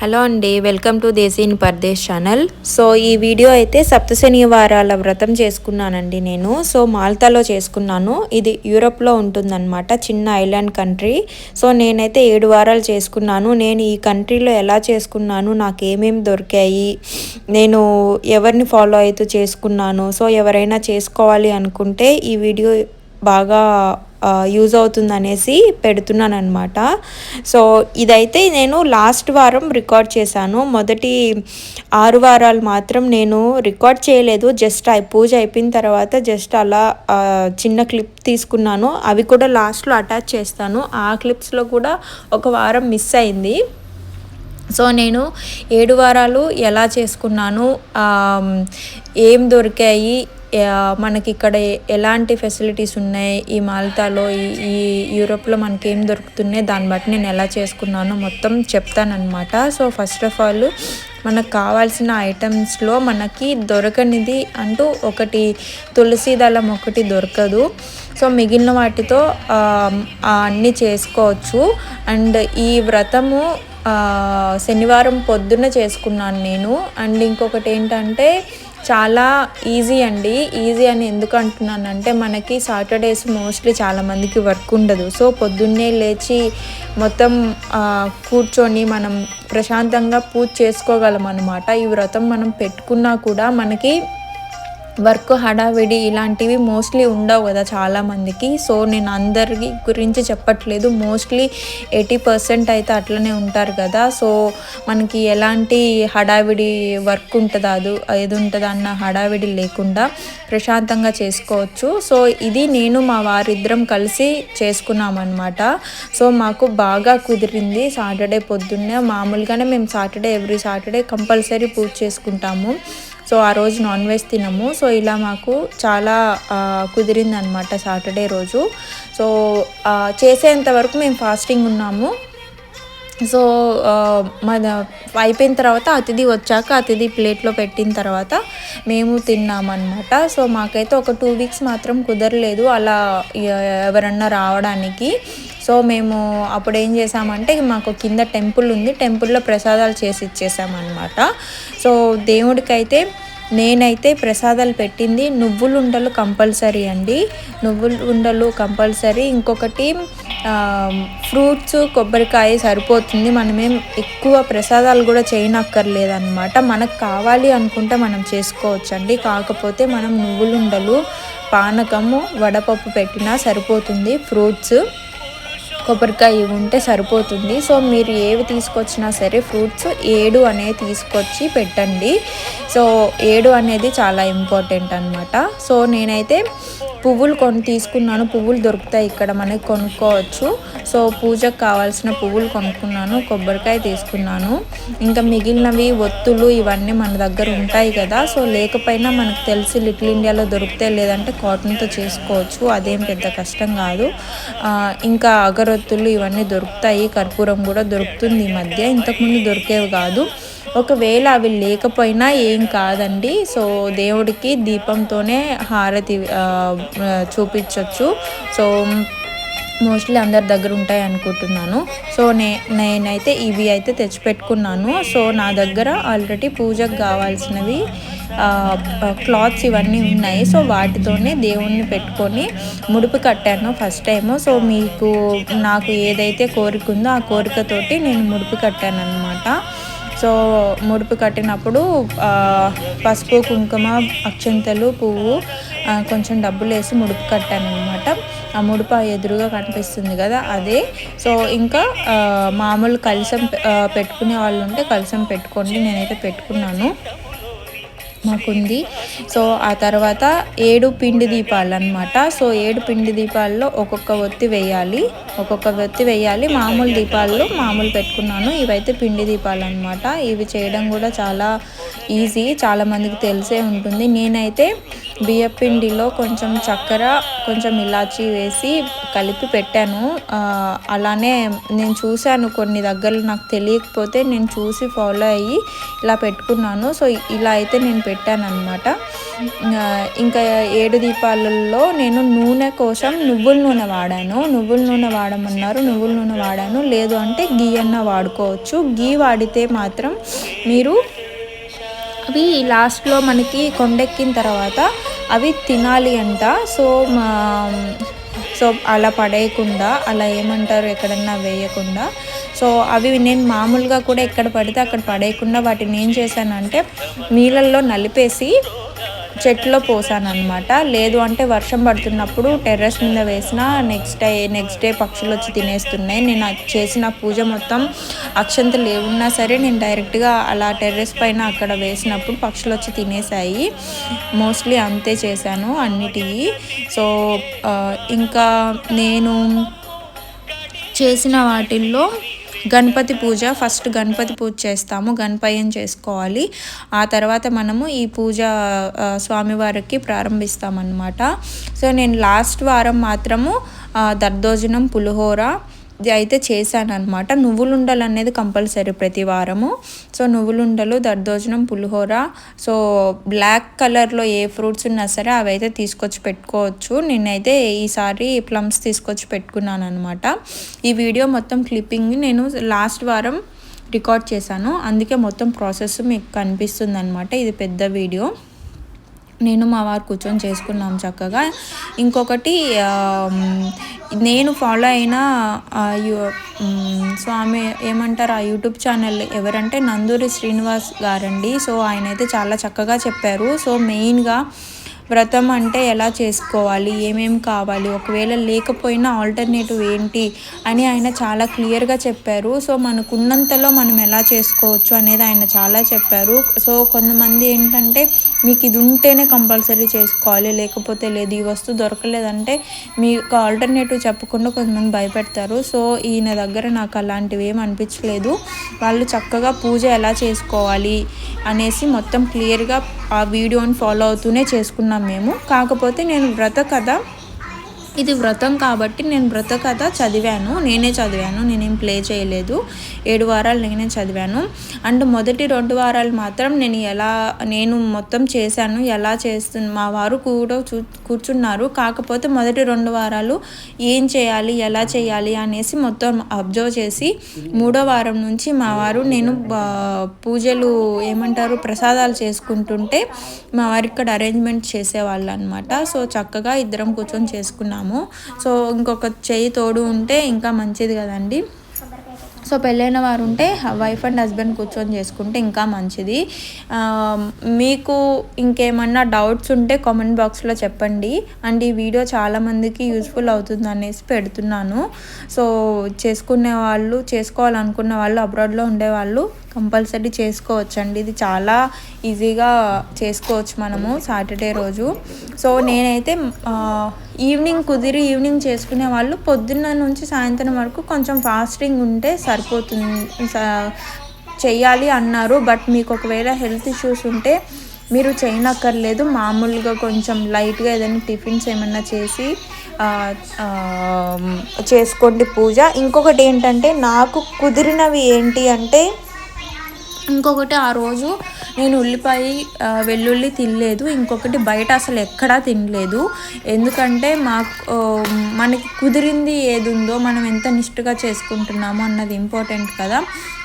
Hello అండి, welcome to Desi in Pardesh channel. So ఈ video అయితే సప్తశని వారాల వ్రతం చేసుకున్నానండి నేను. సో మాల్తాలో చేసుకున్నాను. ఇది యూరోప్లో ఉంటుందన్నమాట, చిన్న ఐలాండ్ కంట్రీ. సో నేనైతే 7 వారాలు చేసుకున్నాను. నేను ఈ కంట్రీలో ఎలా చేసుకున్నాను, నాకు ఏమేమి దొరికాయి, నేను ఎవరిని ఫాలో అవుతూ చేసుకున్నాను, సో ఎవరైనా చేసుకోవాలి అనుకుంటే ఈ వీడియో బాగా యూజ్ అవుతుంది అనేసి పెడుతున్నాను అనమాట. సో ఇదైతే నేను లాస్ట్ వారం రికార్డ్ చేశాను. మొదటి 6 వారాలు మాత్రం నేను రికార్డ్ చేయలేదు. జస్ట్ పూజ అయిపోయిన తర్వాత జస్ట్ అలా చిన్న క్లిప్ తీసుకున్నాను. అవి కూడా లాస్ట్లో అటాచ్ చేస్తాను. ఆ క్లిప్స్లో కూడా ఒక వారం మిస్ అయింది. సో నేను 7 వారాలు ఎలా చేసుకున్నాను, ఏం దొరికాయి, మనకి ఇక్కడ ఎలాంటి ఫెసిలిటీస్ ఉన్నాయి, ఈ మాల్తాలో ఈ యూరోప్లో మనకి ఏం దొరుకుతున్నాయి, దాన్ని బట్టి నేను ఎలా చేసుకున్నానో మొత్తం చెప్తానన్నమాట. సో ఫస్ట్ ఆఫ్ ఆల్ మనకు కావాల్సిన ఐటమ్స్లో మనకి దొరకనిది అంటూ ఒకటి, తులసి దళం ఒకటి దొరకదు. సో మిగిలిన వాటితో అన్నీ చేసుకోవచ్చు. అండ్ ఈ వ్రతము శనివారం పొద్దున్న చేసుకున్నాను నేను. అండ్ ఇంకొకటి ఏంటంటే చాలా ఈజీ అండి. ఈజీ అని ఎందుకు అంటున్నానంటే మనకి సాటర్డేస్ మోస్ట్లీ చాలామందికి వర్క్ ఉండదు. సో పొద్దున్నే లేచి మొత్తం కూర్చొని మనం ప్రశాంతంగా పూజ చేసుకోగలం అన్నమాట. ఈ వ్రతం మనం పెట్టుకున్నా కూడా మనకి వర్క్ హడావిడి ఇలాంటివి మోస్ట్లీ ఉండవు కదా చాలామందికి. సో నేను అందరి గురించి చెప్పట్లేదు, మోస్ట్లీ 80% అయితే అట్లనే ఉంటారు కదా. సో మనకి ఎలాంటి హడావిడి వర్క్ ఉంటుందా, ఏది ఉంటుందా అన్న హడావిడి లేకుండా ప్రశాంతంగా చేసుకోవచ్చు. సో ఇది నేను మా వారిద్దరం కలిసి చేసుకున్నామన్నమాట. సో మాకు బాగా కుదిరింది. సాటర్డే పొద్దున్నే మామూలుగానే మేము ఎవ్రీ సాటర్డే కంపల్సరీ పూజ చేసుకుంటాము. సో ఆ రోజు నాన్ వెజ్ తినము. సో ఇలా మాకు చాలా కుదిరిందనమాట సాటర్డే రోజు. సో చేసేంత వరకు మేము ఫాస్టింగ్ ఉన్నాము. సో మన అయిపోయిన తర్వాత అతిథి వచ్చాక అతిథి ప్లేట్లో పెట్టిన తర్వాత మేము తిన్నామన్నమాట. సో మాకైతే ఒక 2 వీక్స్ మాత్రం కుదరలేదు అలా ఎవరన్నా రావడానికి. సో మేము అప్పుడు ఏం చేసామంటే, మాకు కింద టెంపుల్ ఉంది, టెంపుల్లో ప్రసాదాలు చేసి ఇచ్చేసామన్నమాట. సో దేవుడికైతే నేనైతే ప్రసాదాలు పెట్టింది నువ్వులు ఉండలు కంపల్సరీ అండి, నువ్వులు ఉండలు కంపల్సరీ. ఇంకొకటి ఫ్రూట్స్, కొబ్బరికాయ సరిపోతుంది. మనమేం ఎక్కువ ప్రసాదాలు కూడా చేయనక్కర్లేదన్నమాట. మనకు కావాలి అనుకుంటే మనం చేసుకోవచ్చండి. కాకపోతే మనం నువ్వులుండలు, పానకము, వడపప్పు పెట్టినా సరిపోతుంది. ఫ్రూట్స్, కొబ్బరికాయ ఉంటే సరిపోతుంది. సో మీరు ఏవి తీసుకొచ్చినా సరే ఫ్రూట్స్ 7 అనేవి తీసుకొచ్చి పెట్టండి. సో 7 అనేది చాలా ఇంపార్టెంట్ అనమాట. సో నేనైతే పువ్వులు తీసుకున్నాను. పువ్వులు దొరుకుతాయి ఇక్కడ, మనకి కొనుక్కోవచ్చు. సో పూజకు కావాల్సిన పువ్వులు కొనుక్కున్నాను, కొబ్బరికాయ తీసుకున్నాను. ఇంకా మిగిలినవి ఒత్తులు ఇవన్నీ మన దగ్గర ఉంటాయి కదా. సో లేకపోయినా మనకు తెలిసి లిటిల్ ఇండియాలో దొరుకుతాయి, లేదంటే కాటన్తో చేసుకోవచ్చు, అదేం పెద్ద కష్టం కాదు. ఇంకా అగరొత్తులు ఇవన్నీ దొరుకుతాయి, కర్పూరం కూడా దొరుకుతుంది ఈ మధ్య, ఇంతకుముందు దొరికేవి కాదు. ఒకవేళ అవి లేకపోయినా ఏం కాదండి. సో దేవుడికి దీపంతోనే హారతి చూపించవచ్చు. సో మోస్ట్లీ అందరి దగ్గర ఉంటాయి అనుకుంటున్నాను. సో నేనైతే ఇవి అయితే తెచ్చిపెట్టుకున్నాను. సో నా దగ్గర ఆల్రెడీ పూజకు కావాల్సినవి క్లాత్స్ ఇవన్నీ ఉన్నాయి. సో వాటితోనే దేవుణ్ణి పెట్టుకొని ముడుపు కట్టాను ఫస్ట్ టైము. సో నాకు ఏదైతే కోరిక ఉందో ఆ కోరికతోటి నేను ముడుపు కట్టాను అనమాట. సో ముడుపు కట్టినప్పుడు పసుపు, కుంకుమ, అక్షంతలు, పువ్వు, కొంచెం డబ్బులు వేసి ముడుపు కట్టాను అనమాట. ఆ ముడుపు ఎదురుగా కనిపిస్తుంది కదా, అదే. సో ఇంకా మామూలు కలశం పెట్టుకునే వాళ్ళు ఉంటే కలశం పెట్టుకోండి, నేనైతే పెట్టుకున్నాను, మాకుంది. సో ఆ తర్వాత 7 పిండి దీపాలు అనమాట. సో 7 పిండి దీపాల్లో ఒక్కొక్క ఒత్తి వేయాలి. మామూలు దీపాల్లో మామూలు పెట్టుకున్నాను. ఇవైతే పిండి దీపాలు అనమాట. ఇవి చేయడం కూడా చాలా ఈజీ, చాలామందికి తెలిసే ఉంటుంది. నేనైతే బియ్యపిండిలో కొంచెం చక్కెర, కొంచెం ఇలాచీ వేసి కలిపి పెట్టాను. అలానే నేను చూశాను కొన్ని దగ్గరలో, నాకు తెలియకపోతే నేను చూసి ఫాలో అయ్యి ఇలా పెట్టుకున్నాను. సో ఇలా అయితే నేను పెట్టానన్నమాట. ఇంకా 7 దీపాలలో నేను నూనె కోసం నువ్వుల నూనె వాడాను. నువ్వుల నూనె వాడమన్నారు, నువ్వుల నూనె వాడాను. లేదు అంటే గీ అన్న వాడుకోవచ్చు. గీ వాడితే మాత్రం మీరు అవి లాస్ట్లో మనకి కొండెక్కిన తర్వాత అవి తినాలి అంట. సో అలా పడేయకుండా, అలా ఏమంటారు ఎక్కడన్నా వేయకుండా, సో అవి నేను మామూలుగా కూడా ఎక్కడ పడితే అక్కడ పడేయకుండా వాటిని ఏం చేశానంటే నీళ్ళల్లో నలిపేసి చెట్లో పోసాను అనమాట. లేదు అంటే వర్షం పడుతున్నప్పుడు టెర్రస్ మీద వేసిన నెక్స్ట్ డే పక్షులు వచ్చి తినేస్తున్నాయి. నేను చేసిన పూజ మొత్తం అక్షంతలు ఏమున్నా సరే నేను డైరెక్ట్గా అలా టెర్రస్ పైన అక్కడ వేసినప్పుడు పక్షులు వచ్చి తినేసాయి. మోస్ట్లీ అంతే చేశాను అన్నిటికీ. సో ఇంకా నేను చేసిన వాటిల్లో గణపతి పూజ, ఫస్ట్ గణపతి పూజ చేస్తాము, గణపయ్యని చేసుకోవాలి. ఆ తర్వాత మనము ఈ పూజ స్వామివారికి ప్రారంభిస్తామన్నమాట. సో నేను లాస్ట్ వారం మాత్రము దర్దోజనం, పులిహోర అయితే చేశాను అనమాట. నువ్వులుండలు అనేది కంపల్సరీ ప్రతి వారము. సో నువ్వులుండలు, దర్దోజనం, పులిహోర. సో బ్లాక్ కలర్లో ఏ ఫ్రూట్స్ ఉన్నా సరే అవి అయితే తీసుకొచ్చి పెట్టుకోవచ్చు. నేనైతే ఈసారి ప్లమ్స్ తీసుకొచ్చి పెట్టుకున్నాను అనమాట. ఈ వీడియో మొత్తం క్లిప్పింగ్ నేను లాస్ట్ వారం రికార్డ్ చేశాను, అందుకే మొత్తం ప్రాసెస్ మీకు కనిపిస్తుంది అనమాట. ఇది పెద్ద వీడియో. నేను మా వారు కూర్చొని చేసుకున్నాం చక్కగా. ఇంకొకటి నేను ఫాలో అయిన స్వామి ఏమంటారు ఆ యూట్యూబ్ ఛానల్ ఎవరంటే నందూరి శ్రీనివాస్ గారండి. సో ఆయన అయితే చాలా చక్కగా చెప్పారు. సో మెయిన్గా వ్రతం అంటే ఎలా చేసుకోవాలి, ఏమేమి కావాలి, ఒకవేళ లేకపోయినా ఆల్టర్నేటివ్ ఏంటి అని ఆయన చాలా క్లియర్గా చెప్పారు. సో మనకున్నంతలో మనం ఎలా చేసుకోవచ్చు అనేది ఆయన చాలా చెప్పారు. సో కొంతమంది ఏంటంటే మీకు ఇది ఉంటేనే కంపల్సరీ చేసుకోవాలి, లేకపోతే లేదు, ఈ వస్తువు దొరకలేదంటే మీకు ఆల్టర్నేటివ్ చెప్పకుండా కొంతమంది భయపెడతారు. సో ఈయన దగ్గర నాకు అలాంటివి ఏమి అనిపించలేదు. వాళ్ళు చక్కగా పూజ ఎలా చేసుకోవాలి అనేసి మొత్తం క్లియర్గా ఆ వీడియోని ఫాలో అవుతూనే చేసుకున్నాం మేము. కాకపోతే నేను ఇది వ్రతం కాబట్టి నేను వ్రత కథ చదివాను, నేనేం ప్లే చేయలేదు. 7 వారాలు నేనే చదివాను. అండ్ మొదటి 2 వారాలు మాత్రం నేను మొత్తం చేశాను. ఎలా చేస్తున్నా మా వారు కూడా కూర్చున్నారు. కాకపోతే మొదటి 2 వారాలు ఏం చేయాలి, ఎలా చేయాలి అనేసి మొత్తం అబ్జర్వ్ చేసి 3వ వారం నుంచి మా వారు నేను పూజలు ప్రసాదాలు చేసుకుంటుంటే మా వారు ఇక్కడ అరేంజ్మెంట్ చేసేవాళ్ళు అనమాట. సో చక్కగా ఇద్దరం కూర్చొని చేసుకున్నాము. సో ఇంకొక చెయ్యి తోడు ఉంటే ఇంకా మంచిది కదండి. సో పెళ్ళైన వారు ఉంటే వైఫ్ అండ్ హస్బెండ్ కూర్చొని చేసుకుంటే ఇంకా మంచిది. మీకు ఇంకేమన్నా డౌట్స్ ఉంటే కామెంట్ బాక్స్లో చెప్పండి. అండ్ ఈ వీడియో చాలామందికి యూస్ఫుల్ అవుతుంది అనేసి పెడుతున్నాను. సో చేసుకోవాలనుకున్న వాళ్ళు, అబ్రాడ్లో ఉండేవాళ్ళు కంపల్సరీ చేసుకోవచ్చండి. ఇది చాలా ఈజీగా చేసుకోవచ్చు మనము సాటర్డే రోజు. సో నేనైతే ఈవినింగ్ చేసుకునే వాళ్ళు పొద్దున్న నుంచి సాయంత్రం వరకు కొంచెం ఫాస్టింగ్ ఉంటే సరిపోతుంది చెయ్యాలి అన్నారు. బట్ మీకు ఒకవేళ హెల్త్ ఇష్యూస్ ఉంటే మీరు చేయనక్కర్లేదు. మామూలుగా కొంచెం లైట్గా ఏదైనా టిఫిన్స్ ఏమన్నా చేసి చేసుకోండి పూజ. ఇంకొకటి ఏంటంటే నాకు కుదిరినవి ఏంటి అంటే, ఇంకొకటి ఆ రోజు నేను ఉల్లిపాయ వెల్లుల్లి తినలేదు. ఇంకొకటి బయట అసలు ఎక్కడా తినలేదు. ఎందుకంటే మనకి కుదిరింది ఏది ఉందో మనం ఎంత నిష్ఠగా చేసుకుంటున్నామో అన్నది ఇంపార్టెంట్ కదా,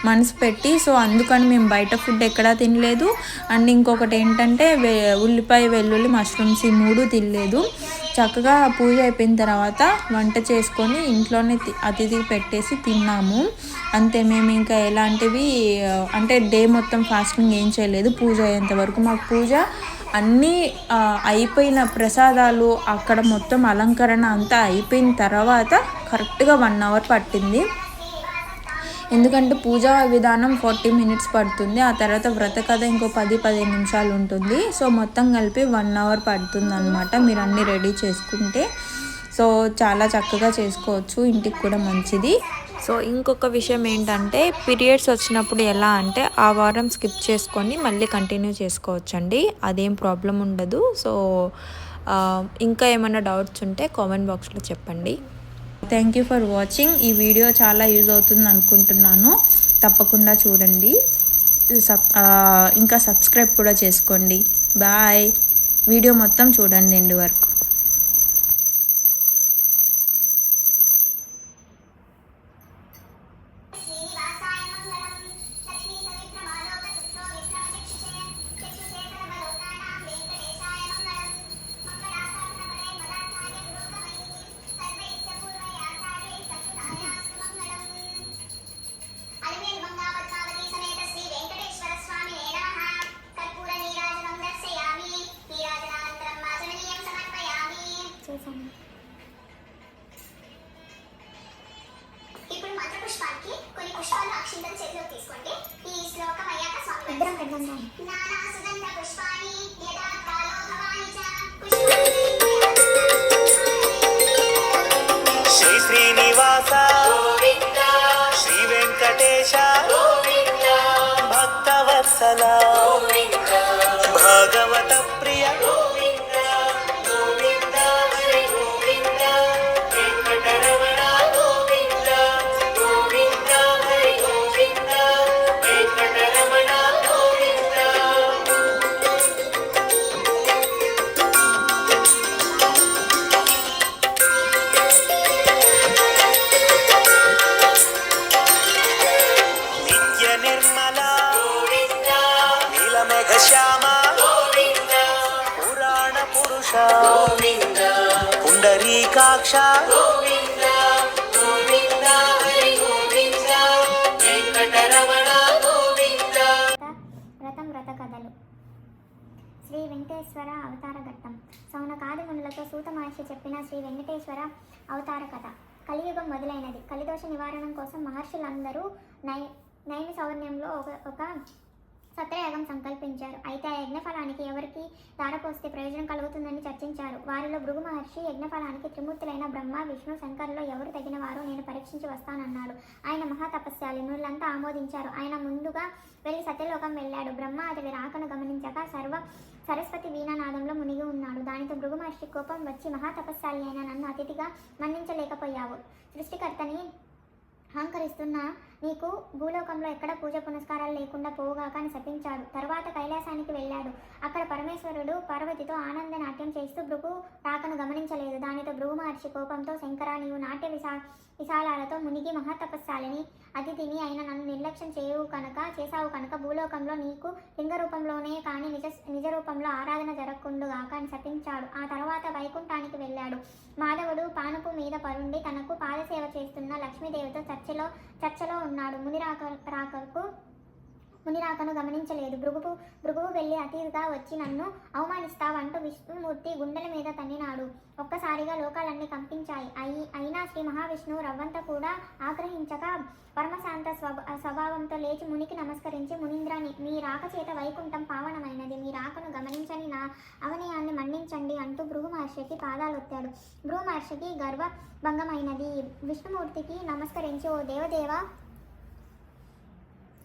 మనసు పెట్టి. సో అందుకని మేము బయట ఫుడ్ ఎక్కడా తినలేదు. అండ్ ఇంకొకటి ఏంటంటే ఉల్లిపాయ వెల్లుల్లి మష్రూమ్స్ ఈ 3 తినలేదు. చక్కగా పూజ అయిపోయిన తర్వాత వంట చేసుకొని ఇంట్లోనే అతిథికి పెట్టేసి తిన్నాము అంతే. మేము ఇంకా ఎలాంటివి అంటే డే మొత్తం ఫాస్టింగ్ ఏం చేయలేదు. పూజ అయ్యేంత వరకు మాకు పూజ అన్నీ అయిపోయిన ప్రసాదాలు అక్కడ మొత్తం అలంకరణ అంతా అయిపోయిన తర్వాత కరెక్ట్గా 1 అవర్ పట్టింది. ఎందుకంటే పూజా విధానం 40 మినిట్స్ పడుతుంది. ఆ తర్వాత వ్రత కథ ఇంకో 10-15 నిమిషాలు ఉంటుంది. సో మొత్తం కలిపి 1 అవర్ పడుతుంది అనమాట మీరు అన్నీ రెడీ చేసుకుంటే. సో చాలా చక్కగా చేసుకోవచ్చు, ఇంటికి కూడా మంచిది. సో ఇంకొక విషయం ఏంటంటే పీరియడ్స్ వచ్చినప్పుడు ఎలా అంటే ఆ వారం స్కిప్ చేసుకొని మళ్ళీ కంటిన్యూ చేసుకోవచ్చండి, అదేం ప్రాబ్లం ఉండదు. సో ఇంకా ఏమైనా డౌట్స్ ఉంటే కామెంట్ బాక్స్లో చెప్పండి. Thank you for watching. ఈ వీడియో చాలా యూజ్ అవుతుంది అనుకుంటున్నాను. తప్పకుండా చూడండి, ఇంకా సబ్స్క్రైబ్ కూడా చేసుకోండి. బాయ్. వీడియో మొత్తం చూడండి ఎండ్ వరకు. ఇప్పుడు మంత్ర పుష్పానికి కొన్ని పుష్పాలు అక్షింతలు చేతిలో తీసుకోండి. ఈ శ్లోకం అయ్యాక స్వామి నానా సుగంధ పుష్పాని యదా కాలో భవాని చ శ్రీ శ్రీనివాస గోవింద, శ్రీ వెంకటేశ గోవింద, భక్తవత్సల గోవింద, భాగవత ప్రియ గోవింద, గోవింద హరి గోవింద, వెంకటరమణ గోవింద, గోవింద హరి గోవింద, వెంకటరమణ గోవింద. నిత్య నిర్మల గోవింద, నీలమేఘ శ్యామ గోవింద, పురాణ పురుష గోవింద, పుండరీకాక్ష గోవింద, గోవింద హరి గోవింద, వెంకటరమణ గోవింద. వ్రత కథలు. శ్రీ వెంకటేశ్వర అవతార ఘట్టం. సౌనకాది మునులతో సూత మహర్షి చెప్పిన శ్రీ వెంకటేశ్వర అవతార కథ. కలియుగం మొదలైనది. కలిదోష నివారణం కోసం మహర్షులందరూ నైమి సౌర్ణ్యంలో ఒక సత్రయాగం సంకల్పించారు. అయితే ఆ యజ్ఞఫలానికి ఎవరికి దారపోస్తే ప్రయోజనం కలుగుతుందని చర్చించారు. వారిలో భృగు మహర్షి యజ్ఞఫలానికి త్రిమూర్తులైన బ్రహ్మ విష్ణు శంకరులో ఎవరు తగిన వారో నేను పరీక్షించి వస్తానన్నాడు. ఆయన మహాతపస్యాలి. నులంతా ఆమోదించారు. ఆయన ముందుగా వెళ్ళి సత్యలోకం వెళ్ళాడు. బ్రహ్మ అతడి రాకను గమనించక సరస్వతి వీణానాదంలో మునిగి ఉన్నాడు. దానితో భృగు మహర్షి కోపం వచ్చి, మహాతపస్యాలి అయిన నన్ను అతిథిగా మన్నించలేకపోయావు, సృష్టికర్తని అహంకరిస్తున్న నీకు భూలోకంలో ఎక్కడ పూజ పునస్కారాలు లేకుండా పోవుగాక అని శపించాడు. తరువాత కైలాసానికి వెళ్ళాడు. అక్కడ పరమేశ్వరుడు పార్వతితో ఆనంద నాట్యం చేస్తూ భృగు రాకను గమనించలేదు. దానితో భృగు మహర్షి కోపంతో, శంకర, నీవు నాట్య విశాలాలతో మునిగి మహాతపస్సాలిని అతిథిని అయిన నన్ను నిర్లక్ష్యం చేసావు కనుక భూలోకంలో నీకు లింగ రూపంలోనే కానీ నిజ రూపంలో ఆరాధన జరగకుండుగాక అని శపించాడు. ఆ తర్వాత వైకుంఠానికి వెళ్ళాడు. మాధవుడు పానుపు మీద పరుండి తనకు పాదసేవ చేస్తున్న లక్ష్మీదేవితో చర్చలో ఉన్నాడు. ముని రాకను గమనించలేదు. భృగువు వెళ్ళి అతిథిగా వచ్చి నన్ను అవమానిస్తావంటూ విష్ణుమూర్తి గుండెల మీద తన్నినాడు. ఒక్కసారిగా లోకాలన్నీ కంపించాయి. అయినా శ్రీ మహావిష్ణువు రవ్వంతా కూడా ఆగ్రహించక పరమశాంత స్వభావంతో లేచి మునికి నమస్కరించి, మునీంద్ర, మీ రాక చేత వైకుంఠం పావనమైనది. మీ రాకను గమనించని నా అవనయాన్ని మన్నించండి అంటూ భృగు మహర్షికి పాదాలొత్తాడు. భృగు మహర్షికి గర్వభంగమైనది. విష్ణుమూర్తికి నమస్కరించి, ఓ దేవదేవ,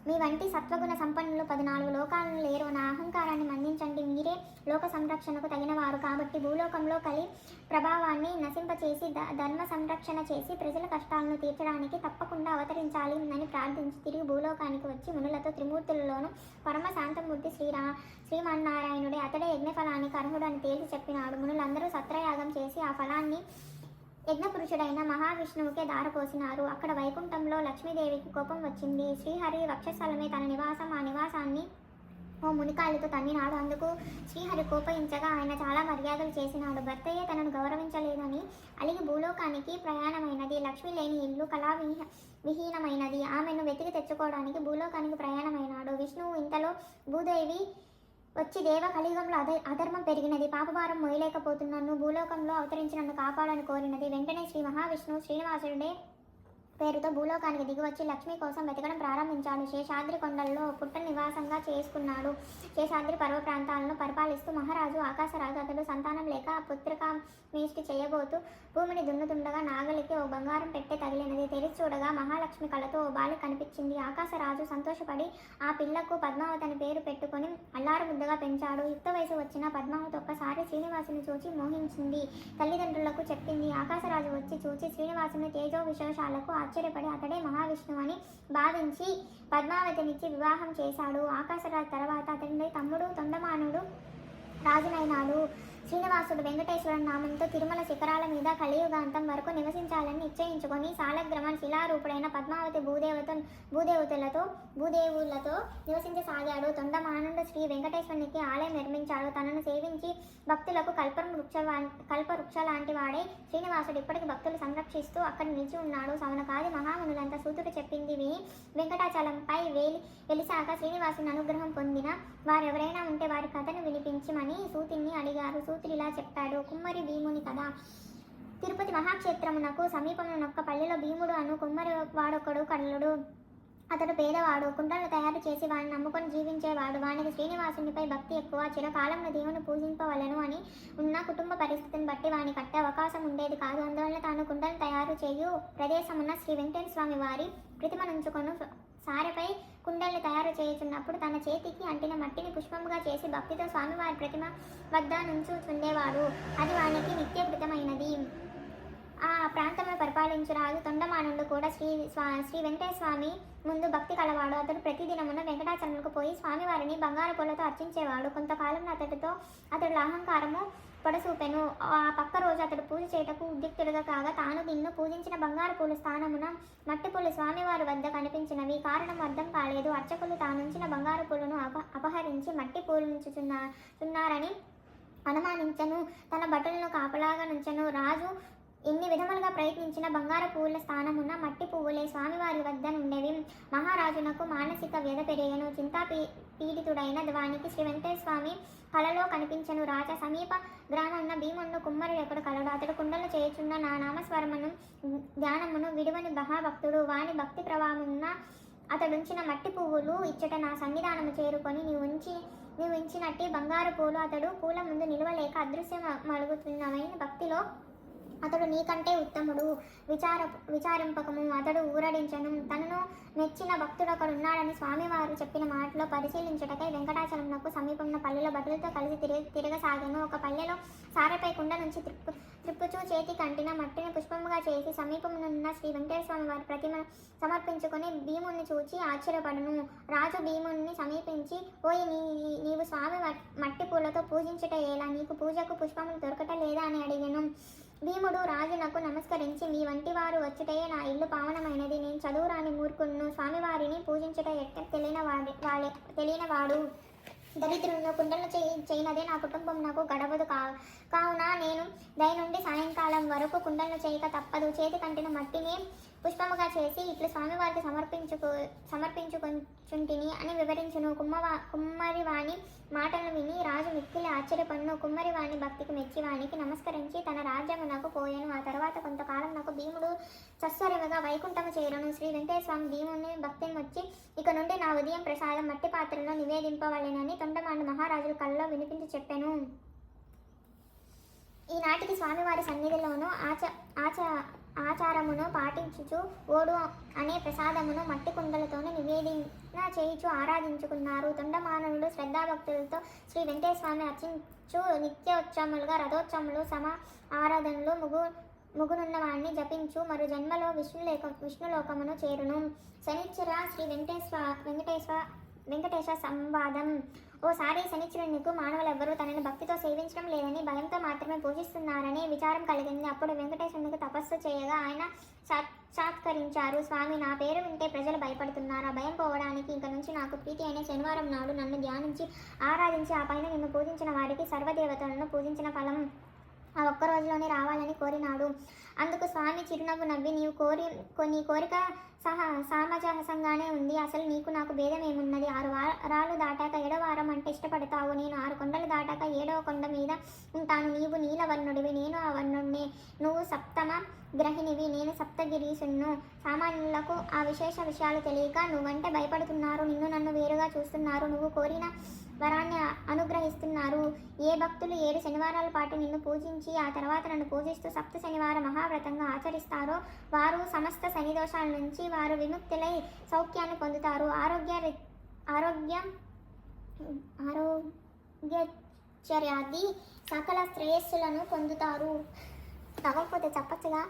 మీ వంటి సత్వగుణ సంపన్నులు 14 లోకాలను లేరు. నా అహంకారాన్ని మన్నించండి. మీరే లోక సంరక్షణకు తగినవారు కాబట్టి భూలోకంలో కలి ప్రభావాన్ని నశింపచేసి ధర్మ సంరక్షణ చేసి ప్రజల కష్టాలను తీర్చడానికి తప్పకుండా అవతరించాలి అని ప్రార్థించి తిరిగి భూలోకానికి వచ్చి మునులతో త్రిమూర్తులలోనూ పరమ శాంతమూర్తి శ్రీమన్నారాయణుడే అతడే యజ్ఞఫలానికి అర్హుడని తేల్చి చెప్పినాడు. మునులందరూ సత్రయాగం చేసి ఆ ఫలాన్ని యజ్ఞపురుషుడైన మహావిష్ణువుకే దారపోసినారు. అక్కడ వైకుంఠంలో లక్ష్మీదేవికి కోపం వచ్చింది. శ్రీహరి వక్షస్థలమే తన నివాసం. ఆ నివాసాన్ని ఓ మునికాళ్ళతో తన్నినాడు. అందుకు శ్రీహరి కోపయించగా ఆయన చాలా మర్యాదలు చేసినాడు. భర్తయ్యే తనను గౌరవించలేదని అలిగి భూలోకానికి ప్రయాణమైనది. లక్ష్మి లేని ఇల్లు కళా విహీనమైనది. ఆమెను వెతికి తెచ్చుకోవడానికి భూలోకానికి ప్రయాణమైనాడు. విష్ణువు ఇంతలో భూదేవి వచ్చి, దేవ, కలియుగంలో అధర్మం పెరిగినది, పాపభారం మోయలేకపోతున్నాను, భూలోకంలో అవతరించి నన్ను కాపాడని కోరినది. వెంటనే శ్రీ మహావిష్ణువు శ్రీనివాసుడే పేరుతో భూలోకానికి దిగివచ్చి లక్ష్మి కోసం వెతకడం ప్రారంభించాడు. శేషాద్రి కొండల్లో పుట్ట నివాసంగా చేసుకున్నాడు. శేషాద్రి పర్వ ప్రాంతాలను పరిపాలిస్తూ మహారాజు ఆకాశరాజు అతడు సంతానం లేక పుత్రికా మేష్టి చేయబోతూ భూమిని దున్నుతుండగా నాగలికి ఓ బంగారం పెట్టె తగిలినది. తెరిచి చూడగా మహాలక్ష్మి కళతో ఓ బాలి కనిపించింది. ఆకాశరాజు సంతోషపడి ఆ పిల్లకు పద్మావతి అని పేరు పెట్టుకుని అల్లారు ముద్దగా పెంచాడు. యుక్త వయసు వచ్చిన పద్మావతి ఒక్కసారి శ్రీనివాసుని చూచి మోహించింది. తల్లిదండ్రులకు చెప్పింది. ఆకాశరాజు వచ్చి చూచి శ్రీనివాసుని తేజో విశేషాలకు ఆశ్చర్యపడి అతడే మహావిష్ణువు అని భావించి పద్మావతినిచ్చి వివాహం చేశాడు. ఆకాశరాజు తర్వాత అతని తమ్ముడు తొండమానుడు రాజునైనాడు. శ్రీనివాసుడు వెంకటేశ్వరుని నామంతో తిరుమల శిఖరాల మీద కలియుగాంతం వరకు నివసించాలని నిశ్చయించుకొని సాలగ్రామ శిలారూపుడైన పద్మావతి భూదేవులతో నివసించసాగాడు. తొండమానుడు శ్రీ వెంకటేశ్వరునికి ఆలయం నిర్మించాడు. తనను సేవించి భక్తులకు కల్పవృక్ష లాంటి వాడే శ్రీనివాసుడు ఇప్పటికి భక్తులు సంరక్షిస్తూ అక్కడ నిలిచి ఉన్నాడు. సవనకాది మహామునులంతా సూతుడు చెప్పింది విని వెంకటాచలంపై వెలిసాక శ్రీనివాసుని అనుగ్రహం పొందిన వారెవరైనా ఉంటే వారి కథను వినిపించమని సూతుని అడిగారు. సూతుడు ఇలా చెప్పాడు. కుమ్మరి భీముని కథ. తిరుపతి మహాక్షేత్రమునకు సమీపమునొక్క పల్లెలో భీముడు అను కుమ్మరి వాడొకడు కళ్ళుడు. అతడు పేదవాడు. కుండలను తయారు చేసి వాడిని నమ్ముకొని జీవించేవాడు. వానికి శ్రీనివాసునిపై భక్తి ఎక్కువ. చిరకాలంలో దేవుని పూజింపవలను అని ఉన్న కుటుంబ పరిస్థితిని బట్టి వాని కట్టే అవకాశం ఉండేది కాదు. అందువల్ల తాను కుండలను తయారు చేయు ప్రదేశమున్న శ్రీ వెంకటేశ్వర స్వామి వారి ప్రతిమనుంచుకొను సారెపై కుండల్ని తయారు చేయుచున్నప్పుడు తన చేతికి అంటిన మట్టిని పుష్పముగా చేసి భక్తితో స్వామివారి ప్రతిమ వద్ద నుంచుచుండేవాడు. అది వానికి నిత్యకృతమైనది. ఆ ప్రాంతంలో పరిపాలించు రాజు తొండమానుడు కూడా శ్రీ వెంకటేశ్వర స్వామి ముందు భక్తి కలవాడు. అతడు ప్రతిదినమున వెంకటాచలంకు పోయి స్వామివారిని బంగారు పూలతో అర్చించేవాడు. కొంతకాలంలో అతడు అహంకారము పొడసూపెను. ఆ పక్క రోజు అతడు పూజ చేయటకు ఉద్యుక్తుడుగా కాగా తాను నిన్ను పూజించిన బంగారు పూల స్థానమున మట్టి పూలు స్వామివారి వద్ద కనిపించినవి. కారణం అర్థం కాలేదు. అర్చకులు తానుంచిన బంగారు పూలను అపహరించి మట్టి పూలుంచుచున్నారని అనుమానించను. తన భటులను కాపలాగా నుంచెను. రాజు ఎన్ని విధములుగా ప్రయత్నించిన బంగారు పువ్వుల స్థానమున్న మట్టి పువ్వులే స్వామివారి వద్ద నుండేవి. మహారాజునకు మానసిక వ్యధ పెరిగెను. చింతా పీడితుడైన వానికి శ్రీ వెంకటేశ్వర స్వామి కలలో కనిపించను. రాజా సమీప గ్రామమున భీముడు కుమ్మరి ఒకడు కలడు. అతడు కుండలు చేయుచున్న నా నామస్వరమును ధ్యానమును విడువని మహాభక్తుడు. వాని భక్తి ప్రవాహమున్న అతడుంచిన మట్టి పువ్వులు ఇచ్చట నా సన్నిధానము చేరుకొని నీవు ఉంచినట్టి బంగారు పూలు అతడు పూల ముందు నిలవలేక అదృశ్యమడుగుతున్నవైన భక్తిలో అతడు నీకంటే ఉత్తముడు. విచారింపకము అతడు ఊరడించను. తనను మెచ్చిన భక్తుడొకడున్నాడని స్వామివారు చెప్పిన మాటలో పరిశీలించుటకై వెంకటాచలంకు సమీపంలో పల్లెలో భటులతో కలిసి తిరగసాగాను. ఒక పల్లెలో సారెపై కుండ నుంచి త్రిప్పుచూ చేతి కంటిన మట్టిని పుష్పముగా చేసి సమీపమునున్న శ్రీ వెంకటేశ్వర స్వామి వారి ప్రతిమ సమర్పించుకొని భీముణ్ణి చూచి ఆశ్చర్యపడును. రాజు భీముణ్ణి సమీపించి ఓయి నీవు స్వామి మట్టి పూలతో పూజించుట ఎలా? నీకు పూజకు పుష్పములు దొరకట లేదా అని అడిగాను. భీముడు రాజునకు నమస్కరించి మీ వంటి వారు వచ్చుటయే నా ఇల్లు పావనమైనది. నేను చదువురాని మూర్ఖుడును. స్వామివారిని పూజించుట ఎట్ట తెలియనివాడు దరిద్రులను కుండలను చేయనదే నా కుటుంబం నాకు గడవదు కావున నేను దయనుండి సాయంకాలం వరకు కుండలను చేయక తప్పదు. చేతి కంటిన మట్టిని పుష్పముగా చేసి ఇట్లు స్వామివారికి సమర్పించుకుంటుని అని వివరించును. కుమ్మరి వాణి మాటలను విని రాజు మిక్కిలి ఆశ్చర్యపడును. కుమ్మరి వాణి భక్తికి మెచ్చి వానికి నమస్కరించి తన రాజ్యమునకు పోయెను. ఆ తర్వాత కొంతకాలం నాకు భీముడు సస్వరముగా వైకుంఠము చేరును. శ్రీ వెంకటేశ్వర స్వామి భీముని భక్తిని వచ్చి ఇక నుండి నా ఉదయం ప్రసాదం మట్టి పాత్రలో నివేదింపవలెనని తొండమాను మహారాజుల కళ్ళలో వినిపించి చెప్పెను. ఈనాటికి స్వామివారి సన్నిధిలోనూ ఆచారమును పాటించుచు ఓడు అనే ప్రసాదమును మట్టి కుండలతోనే నివేదన చేయుచు ఆరాధించుకున్నారు. తొండమానుడు శ్రద్ధాభక్తులతో శ్రీ వెంకటేశ్వర స్వామి అర్చించు నిత్యోత్సవములుగా రథోత్సవములు ఆరాధనలు ముగునున్న వాణ్ణి జపించు మరు జన్మలో విష్ణులోకమును చేరును. శనిశ్చర శ్రీ వెంకటేశ్వర సంవాదం. ఓసారి శనిశ్చరునికి మానవులెవ్వరూ తనని భక్తితో సేవించడం లేదని భయంతో మాత్రమే పూజిస్తున్నారనే విచారం కలిగింది. అప్పుడు వెంకటేశ్వరునికి తపస్సు చేయగా ఆయన సాక్షాత్కరించారు. స్వామి, నా పేరు వింటే ప్రజలు భయపడుతున్నారు. ఆ భయం పోవడానికి ఇంక నుంచి నాకు ప్రీతి అయిన శనివారం నాడు నన్ను ధ్యానించి ఆరాధించి ఆ పైన నిన్ను పూజించిన వారికి సర్వదేవతలను పూజించిన ఫలం ఆ ఒక్క రోజులోనే రావాలని కోరినాడు. అందుకు స్వామి చిరునవ్వు నవ్వి నీ కోరిక సామజాసంగానే ఉంది. అసలు నీకు నాకు భేదం ఏమున్నది? 6 వారాలు దాటాక 7వ వారం అంటే ఇష్టపడతావు. నేను 6 కొండలు దాటాక 7వ కొండ మీద ఉంటాను. నీవు నీలవర్ణుడివి, నేను ఆ వర్ణుడిని. నువ్వు సప్తమ గ్రహిణివి, నేను సప్తగిరీసును. సామాన్యులకు ఆ విశేష విషయాలు తెలియక నువ్వంటే భయపడుతున్నారు. నన్ను వేరుగా చూస్తున్నారు. నువ్వు కోరిన వరాన్ని అనుగ్రహిస్తున్నారు. ఏ భక్తులు 7 శనివారాల పాటు నిన్ను పూజించి ఆ తర్వాత నన్ను పూజిస్తూ సప్త శనివార మహావ్రతంగా ఆచరిస్తారో వారు సమస్త శని దోషాల నుంచి వారు విముక్తులై సౌఖ్యాన్ని పొందుతారు. ఆరోగ్యచర్యాది సకల శ్రేయస్సులను పొందుతారు. కాకపోతే చెప్పచ్చుగా,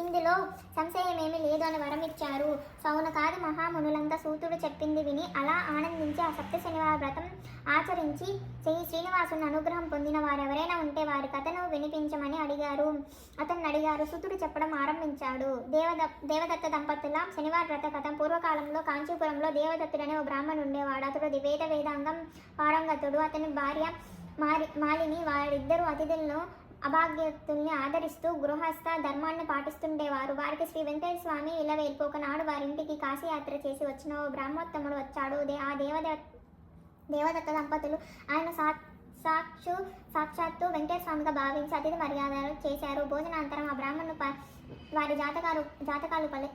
ఇందులో సంశయమేమీ లేదు అని వరం ఇచ్చారు. సౌనకాది మహామునులంతా సూతుడు చెప్పింది విని అలా ఆనందించి ఆ సప్త శనివార వ్రతం ఆచరించి శ్రీనివాసుని అనుగ్రహం పొందిన వారెవరైనా ఉంటే వారి కథను వినిపించమని అడిగారు. సూతుడు చెప్పడం ఆరంభించాడు. దేవదత్త దంపతుల శనివార వ్రత కథ. పూర్వకాలంలో కాంచీపురంలో దేవదత్తుడనే ఓ బ్రాహ్మణుడు ఉండేవాడు. అతడు వేదాంగం పారంగతుడు. అతని భార్య మాలిని. వారిద్దరూ అతిథులను అభాగ్యతుల్ని ఆదరిస్తూ గృహస్థ ధర్మాన్ని పాటిస్తుండేవారు. వారికి శ్రీ వెంకటేశ్వర స్వామి ఇళ్ళవేల్పు. ఒకనాడు వారింటికి కాశీయాత్ర చేసి వచ్చిన ఓ బ్రాహ్మోత్తముడు వచ్చాడు. ఆ దేవదత్త దంపతులు ఆయన సాక్షాత్తు వెంకటేశ్వర స్వామిగా భావించి అతిథి మర్యాదలు చేశారు. భోజనానంతరం ఆ బ్రాహ్మణుడు వారి జాతకాలు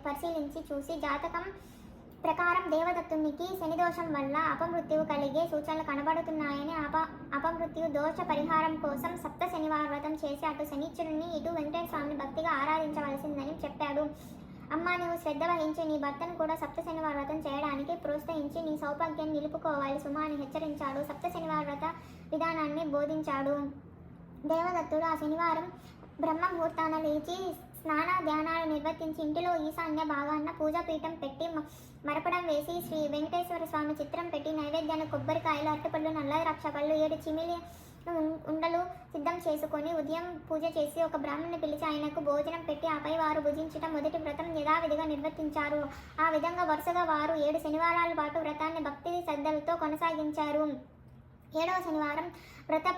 పరిశీలించి చూసి జాతకం ప్రకారం దేవదత్తునికి శనిదోషం వల్ల అపమృత్యువు కలిగే సూచనలు కనబడుతున్నాయని అపమృత్యు దోష పరిహారం కోసం సప్త శనివార వ్రతం చేసి అటు శనిశ్వరుని ఇటు వెంకటేశ్వర స్వామిని భక్తిగా ఆరాధించవలసిందని చెప్పాడు. అమ్మ, నీవు శ్రద్ధ వహించి నీ భర్తను కూడా సప్త శనివార వ్రతం చేయడానికి ప్రోత్సహించి నీ సౌభాగ్యాన్ని నిలుపుకోవాలి సుమా అని హెచ్చరించాడు. సప్త శనివార వ్రత విధానాన్ని బోధించాడు. దేవదత్తుడు ఆ శనివారం బ్రహ్మ ముహూర్తాన లేచి స్నాన ధ్యానాలు నిర్వర్తించి ఇంటిలో ఈశాన్య భాగాన్న పూజాపీఠం పెట్టి మరపడం వేసి శ్రీ వెంకటేశ్వర స్వామి చిత్రం పెట్టి నైవేద్యాన్ని కొబ్బరికాయలు, అరటిపళ్ళు, నల్ల ద్రాక్ష పళ్ళు, 7 చిమిలి ఉండలు సిద్ధం చేసుకొని ఉదయం పూజ చేసి ఒక బ్రాహ్మణ్ణి పిలిచి ఆయనకు భోజనం పెట్టి ఆపై వారు భుజించడం మొదటి వ్రతం యథావిధిగా నిర్వర్తించారు. ఆ విధంగా వరుసగా వారు 7 శనివారాల పాటు వ్రతాన్ని భక్తి శ్రద్ధలతో కొనసాగించారు. 7వ శనివారం వ్రత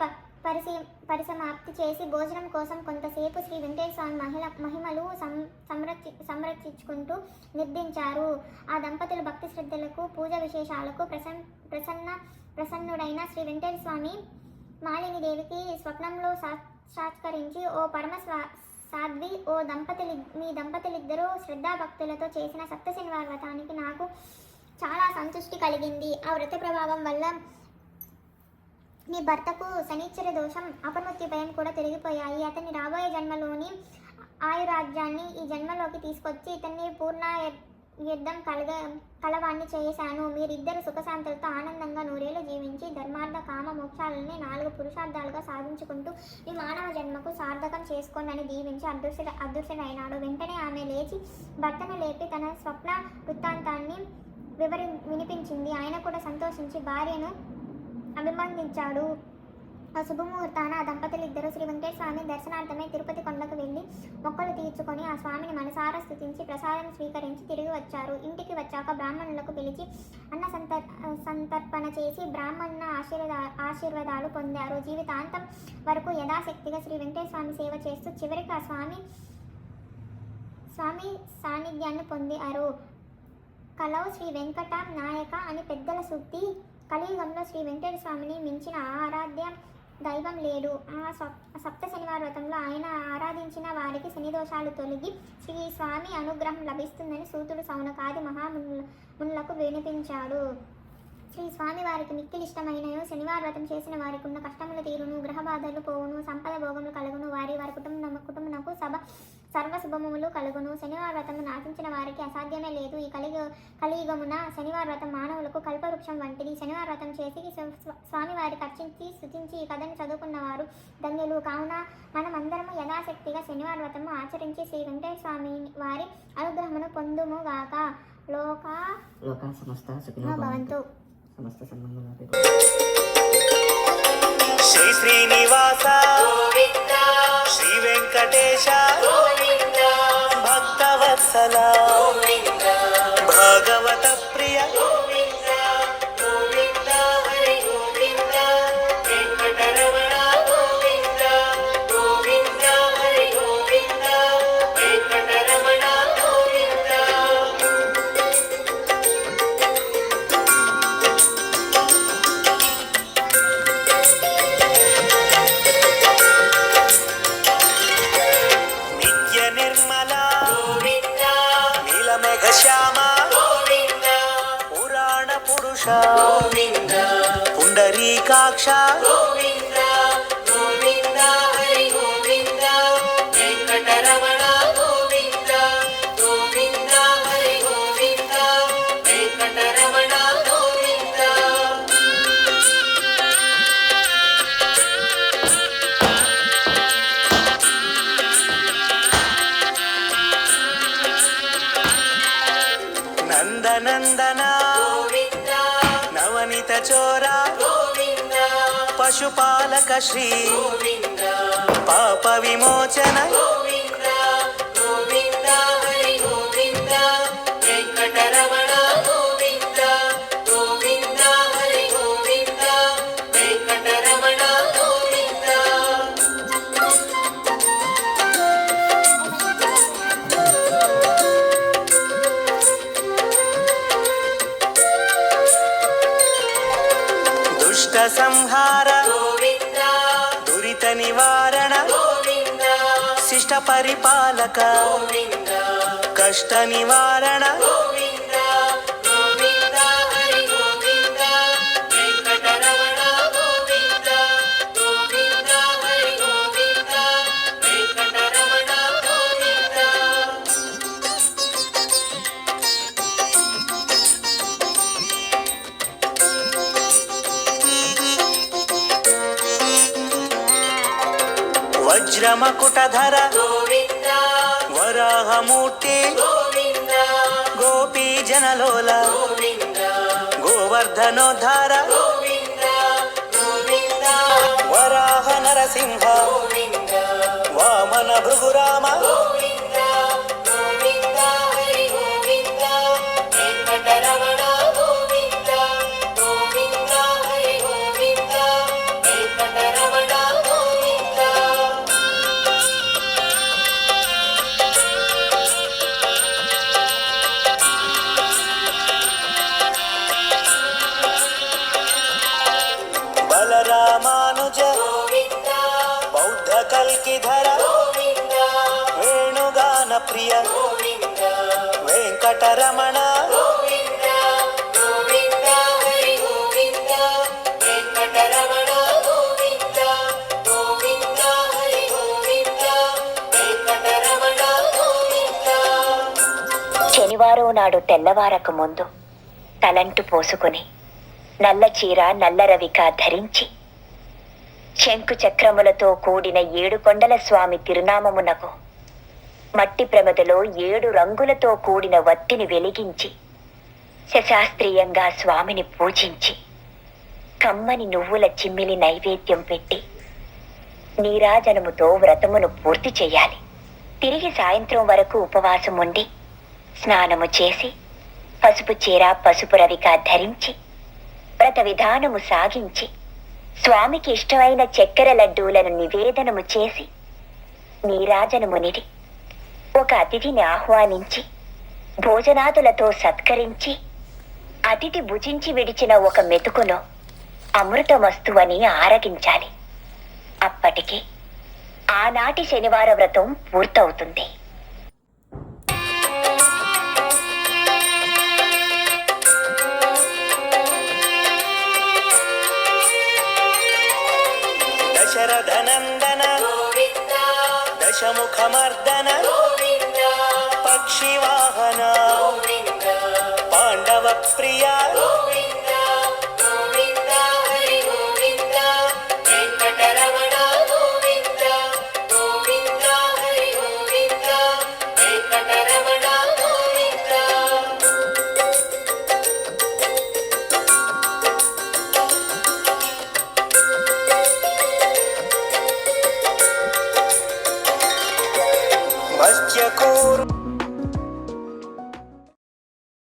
పరిసమాప్తి చేసి భోజనం కోసం కొంతసేపు శ్రీ వెంకటేశ్వర స్వామి మహిమలు సంరక్షించుకుంటూ నిర్దించారు. ఆ దంపతులు భక్తి శ్రద్ధలకు పూజ విశేషాలకు ప్రసన్నుడైన శ్రీ వెంకటేశ్వర స్వామి మాలిని దేవికి స్వప్నంలో సాక్షాత్కరించి, ఓ పరమ సాధ్వి, మీ దంపతులిద్దరూ శ్రద్ధాభక్తులతో చేసిన సప్త శనివార వ్రతానికి నాకు చాలా సంతృష్టి కలిగింది. ఆ వ్రత ప్రభావం వల్ల నీ భర్తకు శనిశ్చర దోషం, అపమృత్యు భయం కూడా తొలగిపోయాయి. అతని రాబోయే జన్మలోని ఆయురాజ్యాన్ని ఈ జన్మలోకి తీసుకొచ్చి ఇతన్ని పూర్ణ యుద్ధం కలవాన్ని చేశాను. మీరిద్దరు సుఖశాంతులతో ఆనందంగా 100 ఏళ్ళు జీవించి ధర్మార్థ కామ మోక్షాలని 4 పురుషార్థాలుగా సాధించుకుంటూ ఈ మానవ జన్మకు సార్థకం చేసుకోండి అని దీవించి అదృశ్యుడైనాడు. వెంటనే ఆమె లేచి భర్తను లేపి తన స్వప్న వృత్తాంతాన్ని వినిపించింది. ఆయన కూడా సంతోషించి భార్యను అభినందించాడు. ఆ శుభముహూర్తాన ఆ దంపతులిద్దరూ శ్రీ వెంకటేశ్వర స్వామి దర్శనార్థమై తిరుపతి కొండకు వెళ్ళి మొక్కలు తీర్చుకొని ఆ స్వామిని మనసారా స్తుతించి ప్రసాదం స్వీకరించి తిరిగి వచ్చారు. ఇంటికి వచ్చాక బ్రాహ్మణులకు పిలిచి అన్న సంతర్పణ చేసి బ్రాహ్మణ ఆశీర్వాదాలు పొందారు. జీవితాంతం వరకు యథాశక్తిగా శ్రీ వెంకటేశ్వర స్వామి సేవ చేస్తూ చివరికి ఆ స్వామి సాన్నిధ్యాన్ని పొందారు. కలవు శ్రీ వెంకట నాయక అని పెద్దల సూక్తి. కలియుగంలో శ్రీ వెంకటేశ్వర స్వామిని మించిన ఆరాధ్య దైవం లేడు. ఆ సప్త శనివార వ్రతంలో ఆయన ఆరాధించిన వారికి శనిదోషాలు తొలగి శ్రీ స్వామి అనుగ్రహం లభిస్తుందని సూతుడు సౌనకాది మహామునులకు వినిపించాడు. శ్రీ స్వామి వారికి మిక్కిలి ఇష్టమైనయో శనివార వ్రతం చేసిన వారికి ఉన్న కష్టములు తీరును, గ్రహ బాధలు పోవును, సంపద భోగములు కలుగును, వారి కుటుంబమునకు సర్వ శుభములు కలుగును. శనివార వ్రతము నాటించిన వారికి అసాధ్యమే లేదు. ఈ కలియుగమున శనివార వ్రతం మానవులకు కల్పవృక్షం వంటిది. శనివార వ్రతం చేసి స్వామి వారికి అర్చించి స్తుతించి ఈ కథను చదువుకున్నవారు ధన్యులు. కావున మనమందరము యథాశక్తిగా శనివార వ్రతము ఆచరించి శ్రీ వెంకటేశ్వర స్వామి వారి అనుగ్రహమును పొందుము గాక. లోకా సమస్త సుఖినో భవంతు. సమస్త సన్మంగళాభి. శ్రీ శ్రీనివాస గోవింద, శ్రీ వెంకటేశ గోవింద, భక్తవత్సల గోవింద, భాగవత ప్రియ గోవింద, గోవింద హరి గోవింద, వెంకటరమణ గోవింద, గోవింద హరి గోవింద, వెంకటరమణ గోవింద. శ్రీనివాస గోవింద గోవింద హరి గోవింద వెంకటరమణ గోవింద గోవింద హరి గోవింద వెంకటరమణ గోవింద. నందనందన గోవింద నవనిత చోర గోవింద పశుపాలక శ్రీ గోవింద పాప విమోచన గోవింద గోవింద హరి గోవింద వెంకటరమణ గోవింద గోవింద హరి గోవింద వెంకటరమణ గోవింద. దుష్ట సంహార గోవింద దురిత నివారణ గోవింద శిష్ట పరిపాలక గోవింద కష్ట నివారణ గోవింద గోవింద హరి గోవింద వెంకటరమణ గోవింద గోవింద హరి గోవింద వెంకటరమణ గోవింద. వజ్రమకుటధర గోవింద వరాహమూర్తి గోవింద గోపీ జనలోల గోవింద గోవర్ధనోద్ధార గోవింద గోవింద వరాహ నరసింహ గోవింద వామన భృగురామ గోవింద గోవింద హరి గోవింద వెంకటరమణ గోవింద గోవింద హరి గోవింద వెంకటరమణ గోవింద. బలరామానుజ గోవింద బౌద్ధ కల్కిధర గోవింద వేణుగాన ప్రియ గోవింద వెంకటరమణ గోవింద గోవింద హరి గోవింద వెంకటరమణ గోవింద గోవింద హరి గోవింద వెంకటరమణ గోవింద. శనివారం నాడు తెల్లవారక ముందు తలంటు పోసుకుని నల్ల చీర నల్ల రవిక ధరించి శంకు చక్రములతో కూడిన 7 కొండల స్వామి తిరునామమునకు మట్టి ప్రమిదలో 7 రంగులతో కూడిన వత్తిని వెలిగించి శశాస్త్రీయంగా స్వామిని పూజించి కమ్మని నువ్వుల చిమ్మిలి నైవేద్యం పెట్టి నీరాజనముతో వ్రతమును పూర్తి చేయాలి. తిరిగి సాయంత్రం వరకు ఉపవాసం ఉండి స్నానము చేసి పసుపు చీర పసుపు రవిక ధరించి వ్రత విధానము సాగించి స్వామికి ఇష్టమైన చక్కెర లడ్డూలను నివేదనము చేసి నీరాజనమునిడి ఒక అతిథిని ఆహ్వానించి భోజనాదులతో సత్కరించి అతిథి భుజించి విడిచిన ఒక మెతుకును అమృతమస్తు అని ఆరగించాలి. అప్పటికి ఆనాటి శనివార వ్రతం పూర్తవుతుంది. దశరథనందన గోవింద దశముఖమర్దన గోవింద పక్షివాహన గోవింద పాండవ ప్రియ గోవింద గోవింద హరి గోవింద వెంకటరమణ గోవింద గోవింద హరి గోవింద వెంకటరమణ గోవింద. మత్స్యకూరు